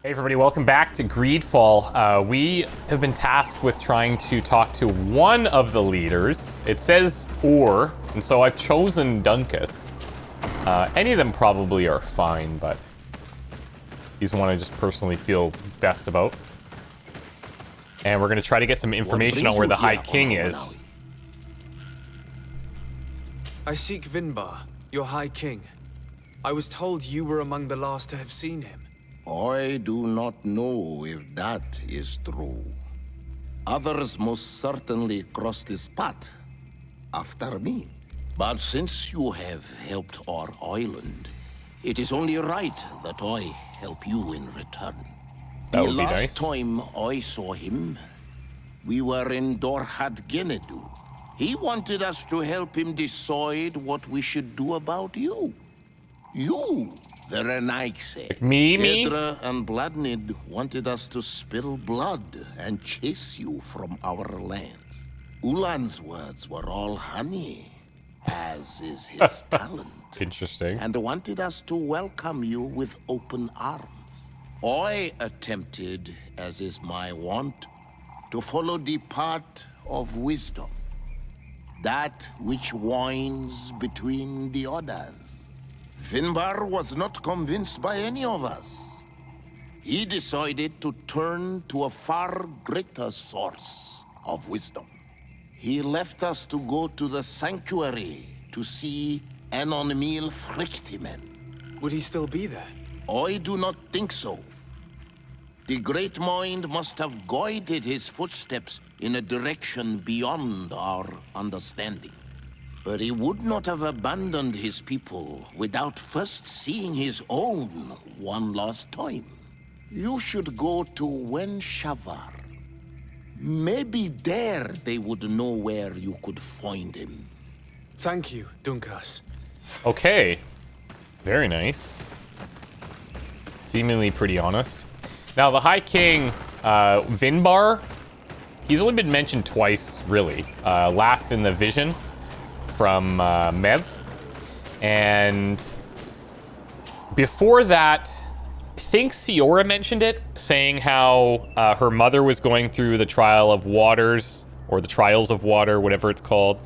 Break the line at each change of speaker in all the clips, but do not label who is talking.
Hey everybody, welcome back to GREEDFALL. We have been tasked with trying to talk to one of the leaders. It says or, and so I've chosen Dunkus. Any of them probably are fine, but he's one I just personally feel best about. And we're going to try to get some information on where the High King is.
I seek Vinbar, your High King. I was told you were among the last to have seen him.
I do not know if that is true. Others most certainly crossed this path after me. But since you have helped our island, it is only right that I help you in return.
That would
the
be
last
nice.
time I saw him, we were in Dorhat Genedu. He wanted us to help him decide what we should do about you. You, the Renaigse.
Me?
Edra and Bladnid wanted us to spill blood and chase you from our land. Ulan's words were all honey, as is his talent.
Interesting.
And wanted us to welcome you with open arms. I attempted, as is my wont, to follow the path of wisdom. That which winds between the others. Vinbar was not convinced by any of us. He decided to turn to a far greater source of wisdom. He left us to go to the sanctuary to see Enonmil Frictimen.
Would he still be there?
I do not think so. The great mind must have guided his footsteps in a direction beyond our understanding. But he would not have abandoned his people without first seeing his own one last time. You should go to Wenshavar. Maybe there they would know where you could find him.
Thank you, Dunkas.
Okay. Very nice. Seemingly pretty honest. Now, the High King, Vinbar, he's only been mentioned twice, really. Last in the vision from Mev. And before that, I think Siora mentioned it, saying how her mother was going through the Trial of Waters, or the Trials of Water, whatever it's called.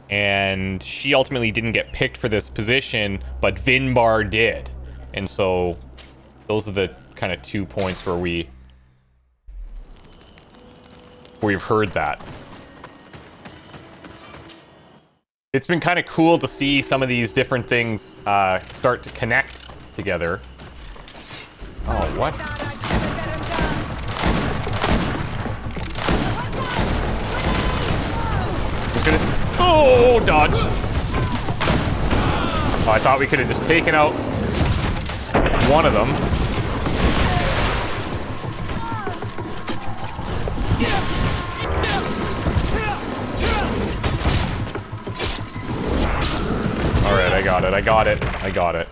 And she ultimately didn't get picked for this position, but Vinbar did. And so those are the kind of 2 points where we've heard that. It's been kind of cool to see some of these different things start to connect together. Oh, what? Oh, dodge. Oh, I thought we could have just taken out one of them. Alright, I got it.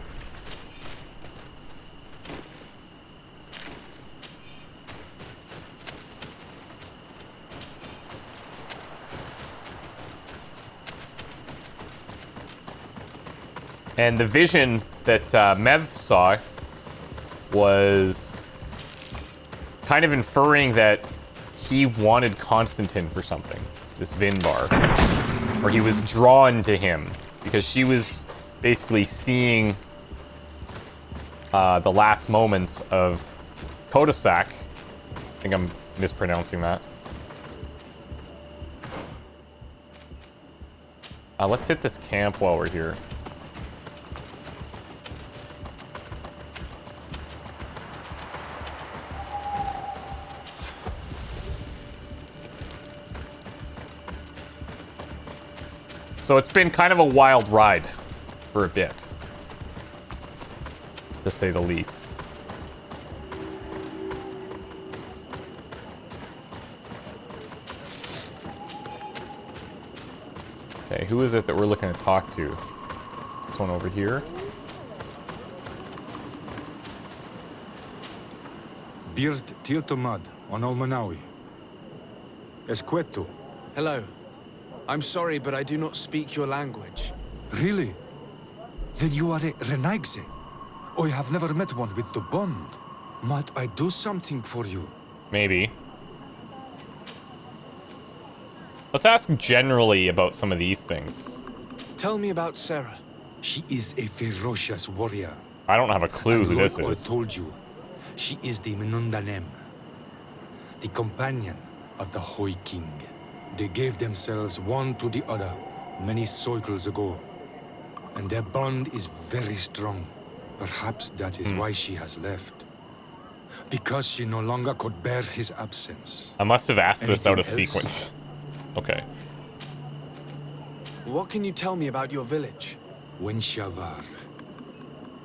And the vision that Mev saw was kind of inferring that he wanted Constantine for something, this Vinbar. Or he was drawn to him, because she was basically seeing the last moments of Kodasak. I think I'm mispronouncing that. Let's hit this camp while we're here. So it's been kind of a wild ride for a bit, to say the least. Okay, who is it that we're looking to talk to? This one over here.
Bird Tiltomad on Olmanawi. Esqueto.
Hello. I'm sorry, but I do not speak your language.
Really? Then you are a Renaigse? I have never met one with the bond. Might I do something for you?
Maybe. Let's ask generally about some of these things.
Tell me about Sarah.
She is a ferocious warrior.
I don't have a clue
And
who this
like I
is.
told you, she is the Menundanem, the companion of the Hoi King. They gave themselves one to the other many cycles ago, and their bond is very strong. Perhaps that is why she has left. Because she no longer could bear his absence.
I must have asked this out of
Anything else?
sequence. Okay.
What can you tell me about your village?
Wenshavar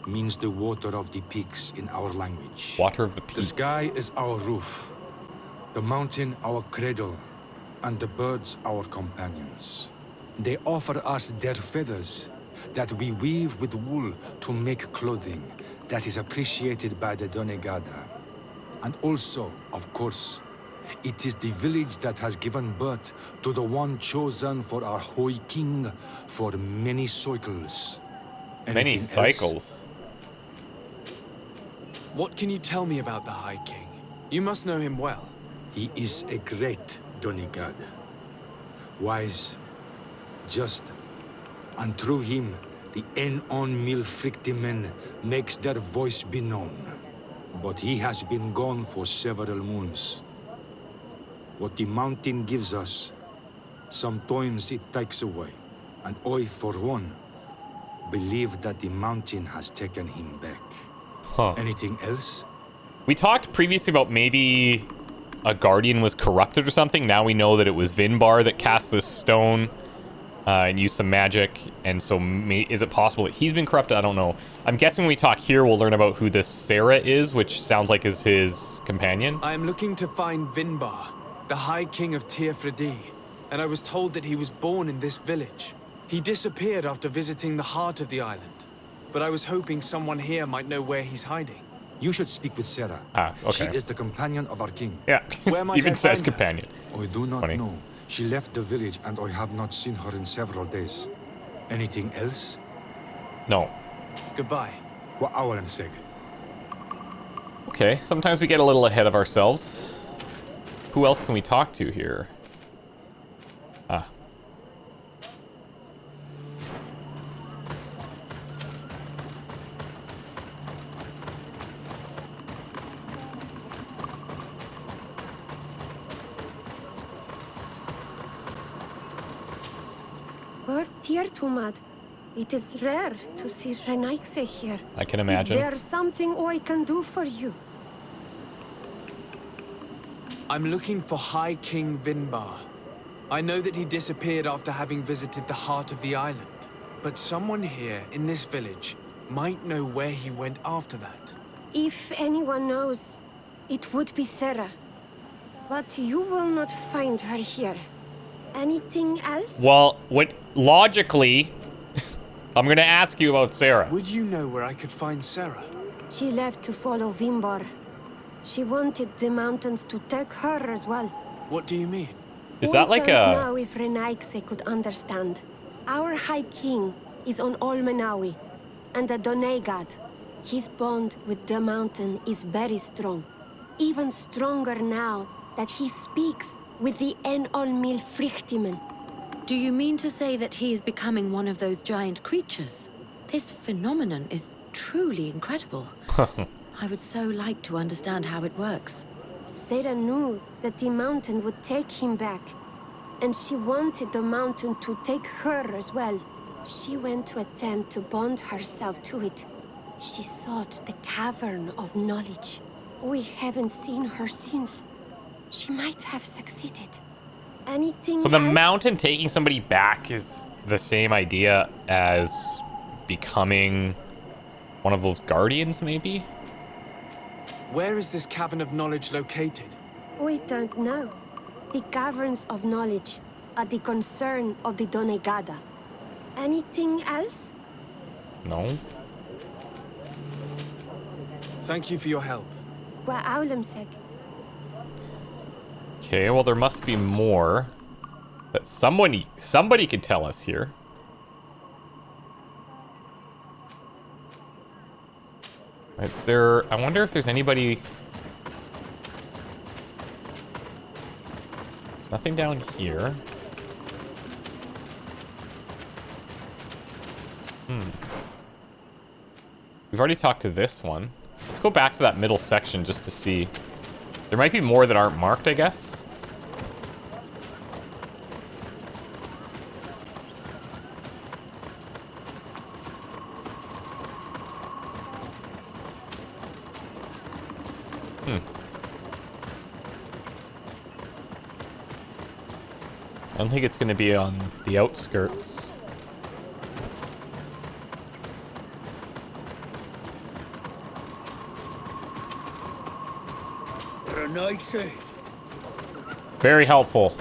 means the water of the peaks in our language.
Water of the
The
Peaks.
sky is our roof, the mountain our cradle, and the birds our companions. They offer us their feathers that we weave with wool to make clothing that is appreciated by the Donegada. And also, of course, it is the village that has given birth to the one chosen for our Hoi King for many cycles.
Many
Anything else?
cycles.
What can you tell me about the High King? You must know him well.
He is a great Donegad. Wise, just, and through him, the En-on Milfrictimen makes their voice be known. But he has been gone for several moons. What the mountain gives us, sometimes it takes away. And I, for one, believe that the mountain has taken him back.
Huh.
Anything else?
We talked previously about maybe a guardian was corrupted or something. Now we know that it was Vinbar that cast this stone and used some magic. And so is it possible that he's been corrupted? I don't know. I'm guessing when we talk here, we'll learn about who this Sarah is, which sounds like is his companion.
I am looking to find Vinbar, the High King of Tearfredi, and I was told that he was born in this village. He disappeared after visiting the heart of the island, but I was hoping someone here might know where he's hiding.
You should speak with Sarah.
Ah, okay.
She is the companion of our king.
Yeah,
Where might
even
I
says
find her?
companion.
I do not
Funny.
know. She left the village and I have not seen her in several days. Anything else?
No.
Goodbye.
What our sake?
Okay, sometimes we get a little ahead of ourselves. Who else can we talk to here? Ah.
Tumad. It is rare to see Renaikse here.
I can imagine.
Is there something I can do for you?
I'm looking for High King Vinbar. I know that he disappeared after having visited the heart of the island. But someone here in this village might know where he went after that.
If anyone knows, it would be Sarah. But you will not find her here. Anything else?
Well, logically, I'm going to ask you about Sarah.
Would you know where I could find Sarah?
She left to follow Vimbar. She wanted the mountains to take her as well.
What do you mean?
Is that like
I don't
a...
know if Renaikse could understand. Our High King is on Olmenawi, and the Donegad. His bond with the mountain is very strong. Even stronger now that he speaks with the En-on Milfrictimen.
Do you mean to say that he is becoming one of those giant creatures? This phenomenon is truly incredible. I would so like to understand how it works.
Sarah knew that the mountain would take him back, and she wanted the mountain to take her as well. She went to attempt to bond herself to it. She sought the cavern of knowledge. We haven't seen her since. She might have succeeded. Anything
So the
else?
mountain taking somebody back is the same idea as becoming one of those guardians, maybe?
Where is this cavern of knowledge located?
We don't know. The caverns of knowledge are the concern of the Donegada. Anything else?
No?
Thank you for your help.
Wa aulemsek.
Okay, well there must be more that somebody could tell us here. Is there... I wonder if there's anybody... Nothing down here. We've already talked to this one. Let's go back to that middle section just to see. There might be more that aren't marked, I guess. I don't think it's going to be on the outskirts. Very helpful.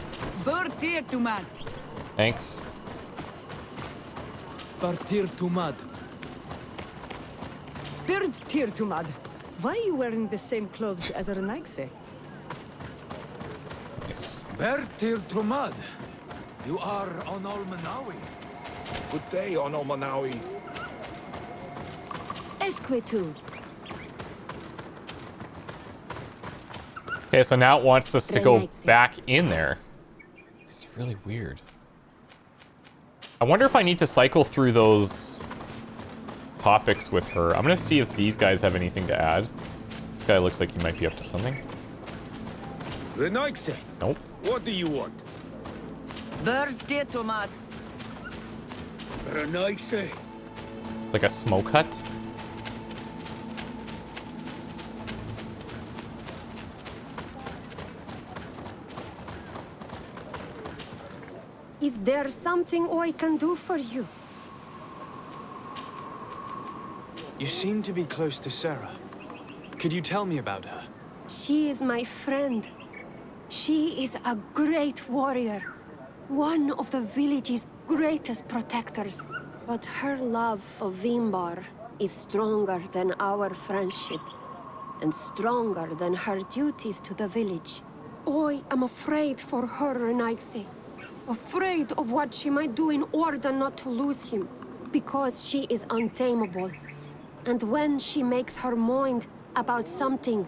Thanks.
Why are you wearing the same clothes as Renaigse?
Nice.
Bertir Tumad, you are Onol Manawi. Good day, Onol Manawi.
Esquetu.
Okay, so now it wants us to go back in there. It's really weird. I wonder if I need to cycle through those topics with her. I'm gonna see if these guys have anything to add. This guy looks like he might be up to something.
Renaigse,
Nope.
what do you want?
Bertir Tumad.
Renaigse.
It's like a smoke hut.
Is there something I can do for you?
You seem to be close to Sarah. Could you tell me about her?
She is my friend. She is a great warrior. One of the village's greatest protectors. But her love for Vimbar is stronger than our friendship. And stronger than her duties to the village. I am afraid for her, Renaigse. Afraid of what she might do in order not to lose him. Because she is untamable. And when she makes her mind about something,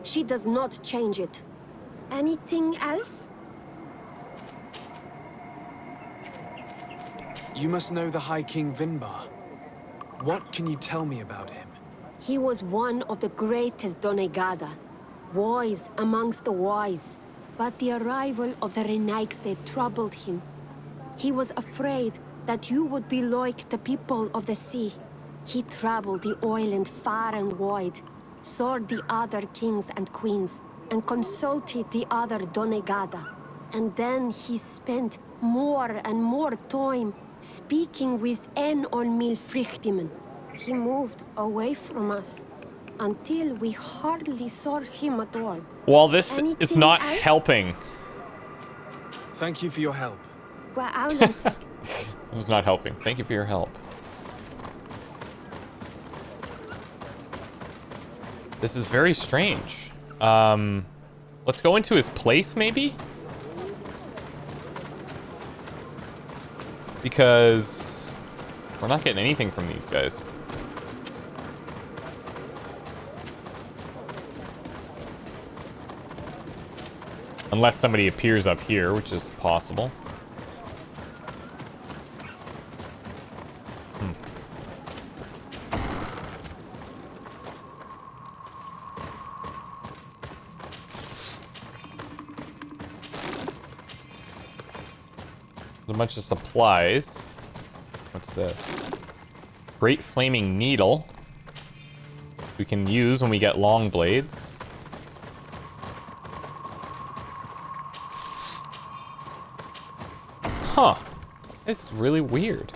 she does not change it. Anything else?
You must know the High King Vinbar. What can you tell me about him?
He was one of the greatest Donegada, wise amongst the wise. But the arrival of the Renaigse troubled him. He was afraid that you would be like the people of the sea. He traveled the island far and wide, saw the other kings and queens, and consulted the other Donegada. And then he spent more and more time speaking with En on Milfrichtimen. He moved away from us until we hardly saw him at all.
Well, this is
Anything
not
else?
helping.
Thank you for your help.
This is not helping. Thank you for your help. This is very strange. Let's go into his place, maybe? Because we're not getting anything from these guys. Unless somebody appears up here, which is possible. A bunch of supplies. What's this? Great flaming needle. We can use when we get long blades. Huh. It's really weird.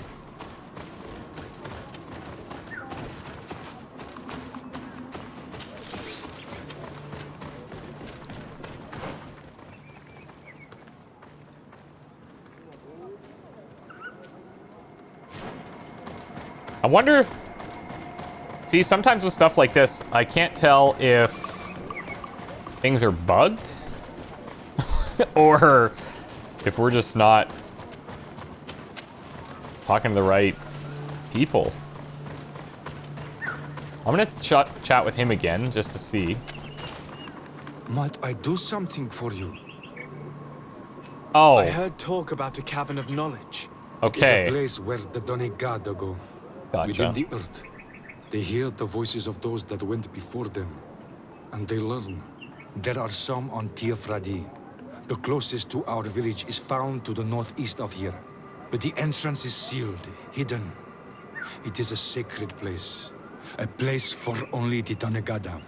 I wonder if... See, sometimes with stuff like this, I can't tell if things are bugged or if we're just not talking to the right people. I'm gonna chat with him again, just to see.
Might I do something for you?
Oh,
I heard talk about a cavern of knowledge.
It's a
okay.
place where the Donegada go. Within
Gotcha.
the earth. They hear the voices of those that went before them. And they learn. There are some on Teofradi. The closest to our village is found to the northeast of here. But the entrance is sealed, hidden. It is a sacred place. A place for only the Donegada.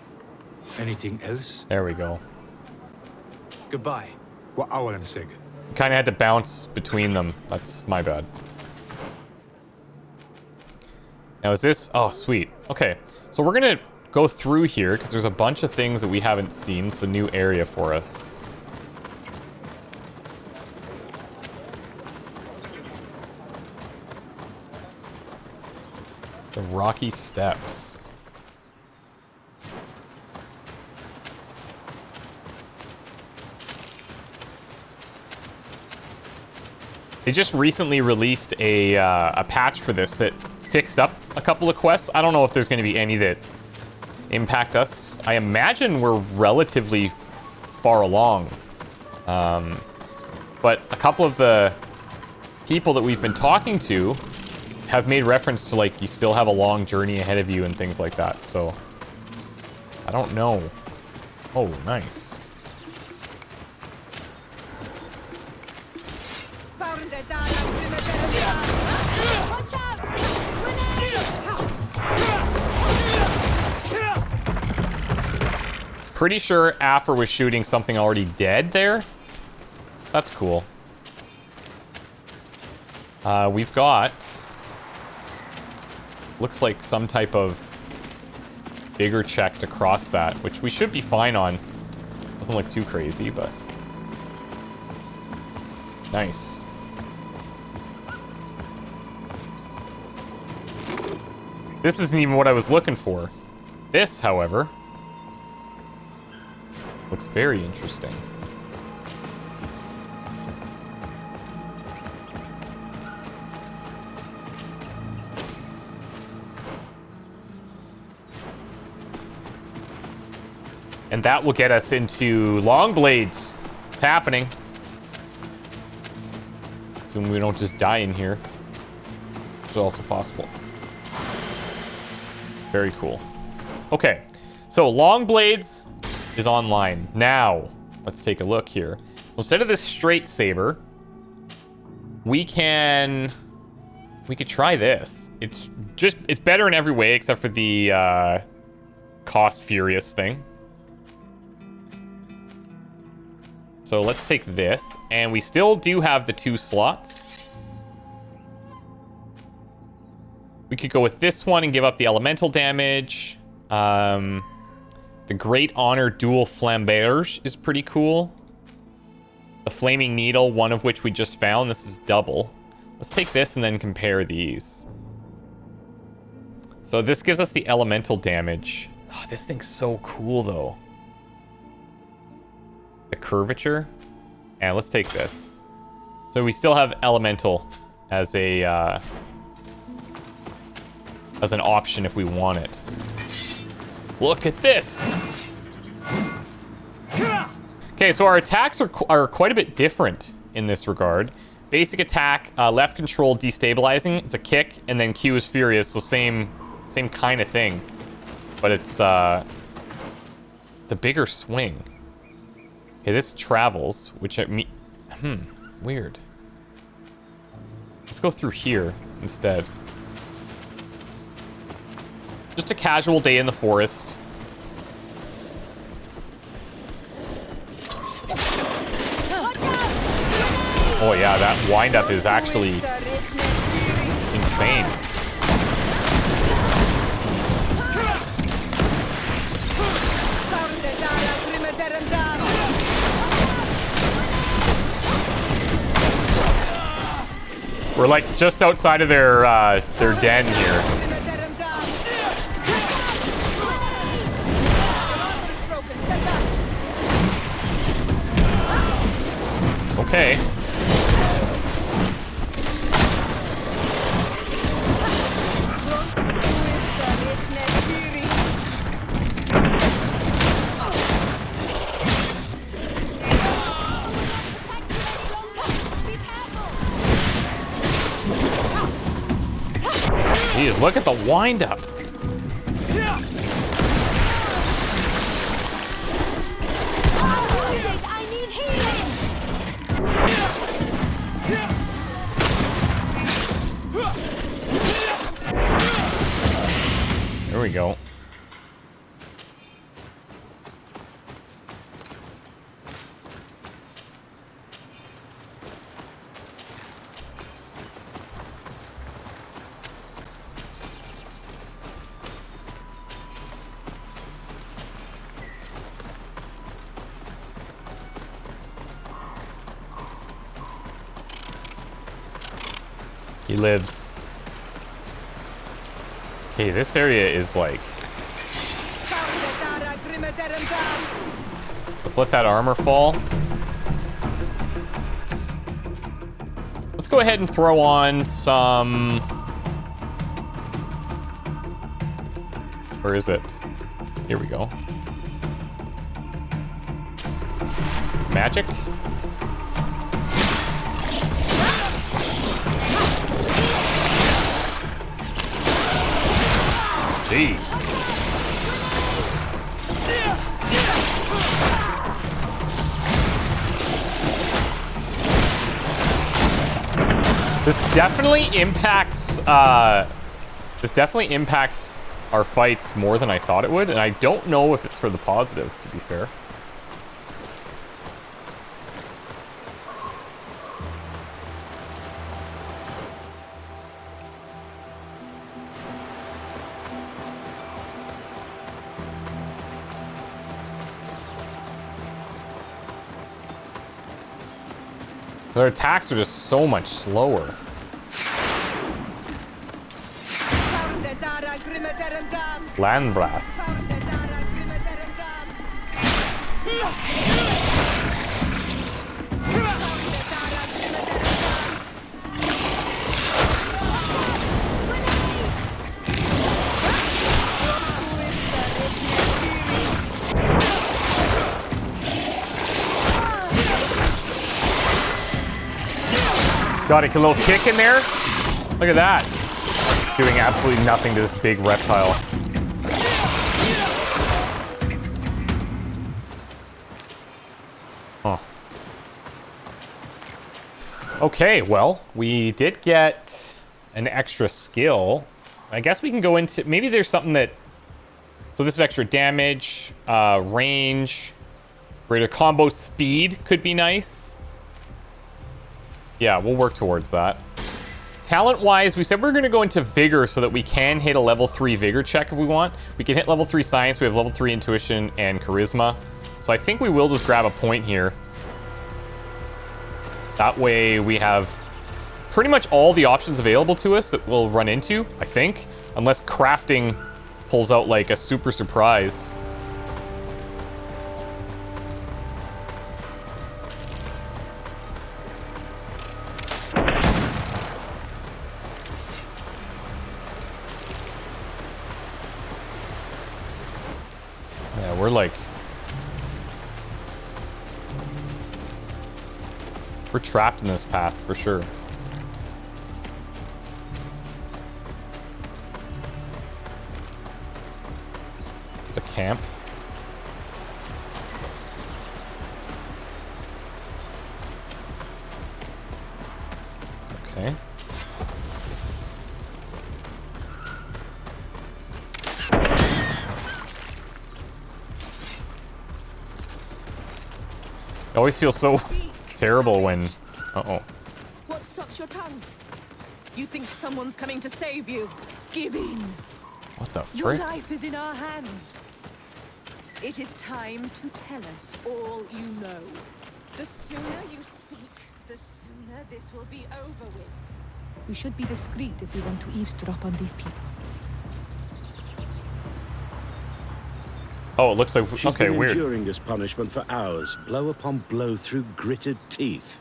Anything else?
There we go.
Goodbye.
What our seg?
Kind of had to bounce between them. That's my bad. Now is this... Oh, sweet. Okay. So we're going to go through here because there's a bunch of things that we haven't seen. It's a new area for us. The rocky steps. They just recently released a patch for this that fixed up a couple of quests. I don't know if there's going to be any that impact us. I imagine we're relatively far along. But a couple of the people that we've been talking to have made reference to, like, you still have a long journey ahead of you and things like that. So, I don't know. Oh, nice. Pretty sure Affer was shooting something already dead there. That's cool. We've got... Looks like some type of bigger check to cross that, which we should be fine on. Doesn't look too crazy, but... Nice. This isn't even what I was looking for. This, however... looks very interesting. And that will get us into long blades. It's happening. Assume we don't just die in here. Which is also possible. Very cool. Okay. So long blades is online. Now, let's take a look here. So instead of this straight saber, we could try this. It's better in every way except for the cost furious thing. So let's take this, and we still do have the 2 slots. We could go with this one and give up the elemental damage. The Great Honor Dual Flamberge is pretty cool. The Flaming Needle, one of which we just found. This is double. Let's take this and then compare these. So this gives us the elemental damage. Oh, this thing's so cool, though. The curvature. And let's take this. So we still have elemental as a as an option if we want it. Look at this. Okay, so our attacks are quite a bit different in this regard. Basic attack, left control destabilizing. It's a kick, and then Q is furious. So same kind of thing, but it's a bigger swing. Okay, this travels, which weird. Let's go through here instead. Just a casual day in the forest. Oh yeah, that wind-up is actually insane. We're like just outside of their den here. Okay. Jeez, look at the wind-up.
I need healing!
There we go. He lives. Okay, this area is like... Let's let that armor fall. Let's go ahead and throw on some... Where is it? Here we go. Magic? Jeez. This definitely impacts our fights more than I thought it would, and I don't know if it's for the positive, to be fair. Their attacks are just so much slower. Land blast. Got a little kick in there. Look at that. Doing absolutely nothing to this big reptile. Huh. Okay, well, we did get an extra skill. I guess we can go into... Maybe there's something that... So this is extra damage, range, greater combo speed could be nice. Yeah, we'll work towards that. Talent-wise, we said we're going to go into Vigor so that we can hit a level 3 Vigor check if we want. We can hit level 3 Science, we have level 3 Intuition and Charisma. So I think we will just grab a point here. That way we have pretty much all the options available to us that we'll run into, I think. Unless crafting pulls out like a super surprise. We're like... We're trapped in this path, for sure. The camp. Okay. It always feels so terrible when... Uh-oh.
What stops your tongue? You think someone's coming to save you? Give in.
What the
Your
frick?
life is in our hands. It is time to tell us all you know. The sooner you speak, the sooner this will be over with.
We should be discreet if we want to eavesdrop on these people.
Oh, it looks like...
She's
okay,
been
weird.
enduring this punishment for hours, blow upon blow through gritted teeth.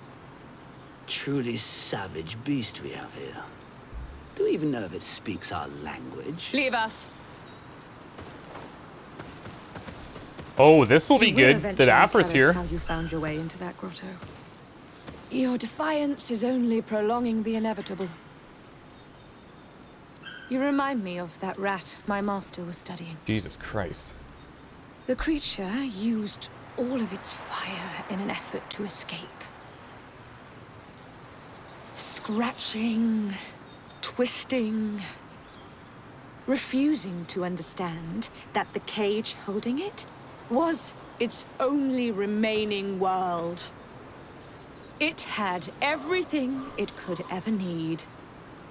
Truly savage beast we have here. Do we even know if it speaks our language?
Leave us.
Oh, this will be
You
good.
eventually
That Afra's
tell us
here.
how you found your way into that grotto.
Your defiance is only prolonging the inevitable. You remind me of that rat my master was studying.
Jesus Christ.
The creature used all of its fire in an effort to escape. Scratching, twisting, refusing to understand that the cage holding it was its only remaining world. It had everything it could ever need,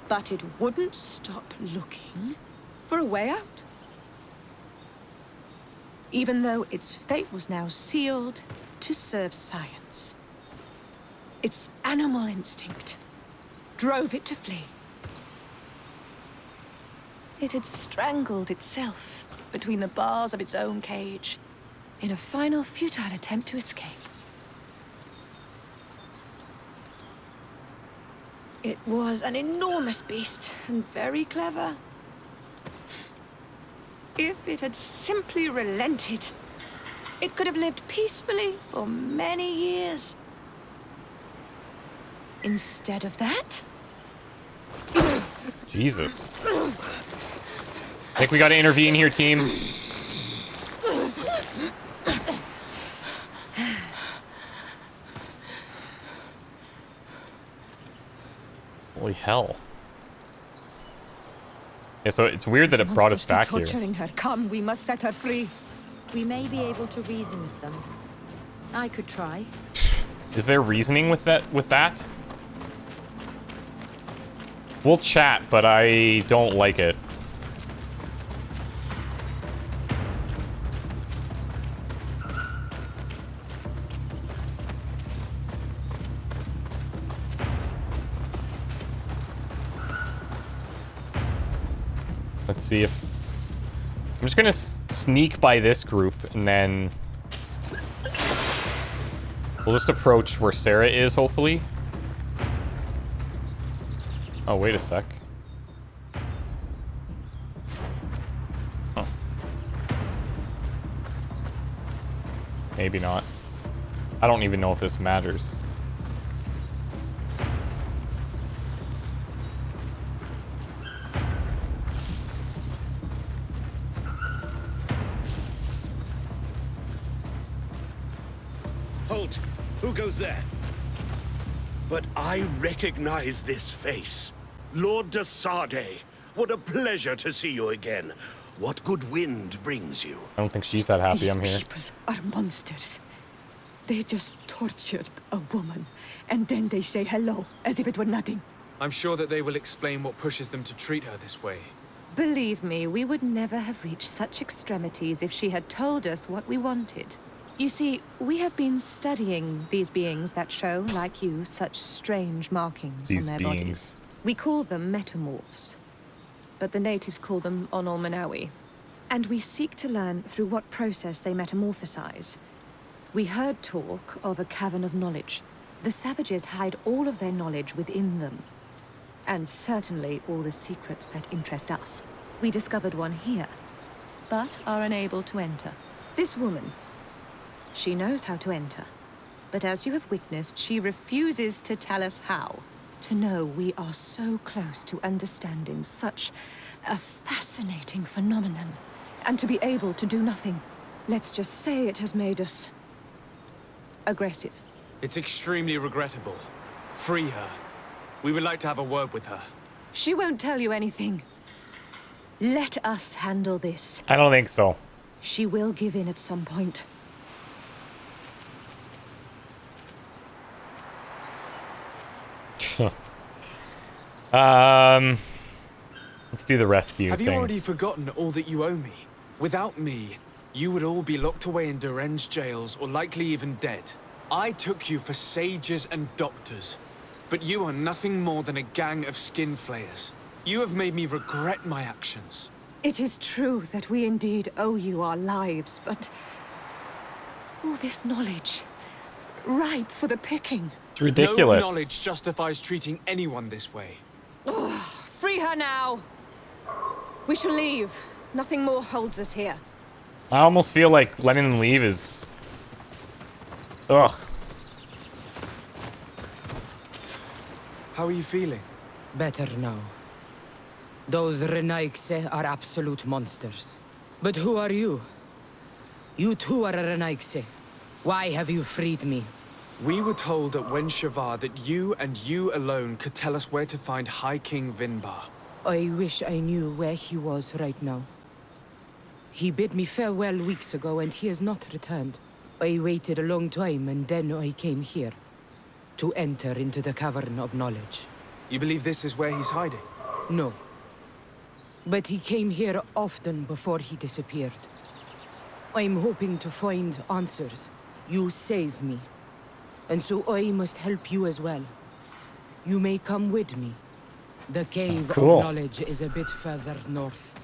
but it wouldn't stop looking for a way out. Even though its fate was now sealed to serve science. Its animal instinct drove it to flee. It had strangled itself between the bars of its own cage in a final futile attempt to escape. It was an enormous beast and very clever. If it had simply relented, it could have lived peacefully for many years. Instead of that...
Jesus. I think we gotta intervene here, team. Holy hell. Yeah, so it's weird that it brought us back here.
Torturing her. Come, we must set her free.
We may be able to reason with them. I could try.
Is there reasoning with that? We'll chat, but I don't like it. Let's see if... I'm just gonna sneak by this group, and then... we'll just approach where Sarah is, hopefully. Oh, wait a sec. Oh. Maybe not. I don't even know if this matters.
Halt! Who goes there? But I recognize this face. Lord de Sardet. What a pleasure to see you again. What good wind brings you?
I don't think she's that happy
These
I'm here.
people are monsters. They just tortured a woman, and then they say hello, as if it were nothing.
I'm sure that they will explain what pushes them to treat her this way.
Believe me, we would never have reached such extremities if she had told us what we wanted. You see, we have been studying these beings that show, like you, such strange markings on their bodies. We call them metamorphs, but the natives call them Onol Manawi. And we seek to learn through what process they metamorphosize. We heard talk of a cavern of knowledge. The savages hide all of their knowledge within them. And certainly all the secrets that interest us. We discovered one here, but are unable to enter. This woman, she knows how to enter. But as you have witnessed, she refuses to tell us how. To know we are so close to understanding such a fascinating phenomenon. And to be able to do nothing. Let's just say it has made us... aggressive.
It's extremely regrettable. Free her. We would like to have a word with her.
She won't tell you anything. Let us handle this.
I don't think so.
She will give in at some point.
Let's do the rescue
Have
thing.
you already forgotten all that you owe me? Without me, you would all be locked away in Duren's jails or likely even dead. I took you for sages and doctors, but you are nothing more than a gang of skin flayers. You have made me regret my actions.
It is true that we indeed owe you our lives, but... all this knowledge, ripe for the picking.
It's ridiculous.
No knowledge justifies treating anyone this way.
Free her now! We shall leave. Nothing more holds us here.
I almost feel like letting them leave is... ugh.
How are you feeling?
Better now.
Those Renaigse are absolute monsters. But who are you? You too are a Renaigse. Why have you freed me?
We were told at Wen Shavar that you and you alone could tell us where to find High King Vinbar.
I wish I knew where he was right now. He bid me farewell weeks ago and he has not returned. I waited a long time and then I came here. To enter into the Cavern of Knowledge.
You believe this is where he's hiding?
No. But he came here often before he disappeared. I'm hoping to find answers. You saved me. And so I must help you as well. You may come with me. The Cave of Knowledge is a bit further north.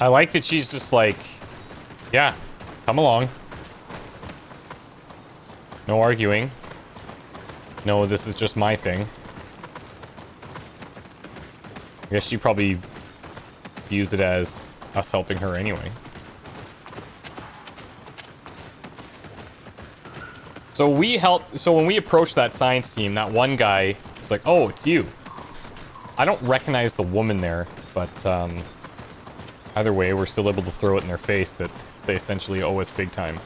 I like that she's just like, yeah, come along. No arguing. No, this is just my thing. I guess she probably views it as us helping her anyway. So when we approached that science team, that one guy was like, oh, it's you. I don't recognize the woman there, but either way, we're still able to throw it in their face that they essentially owe us big time.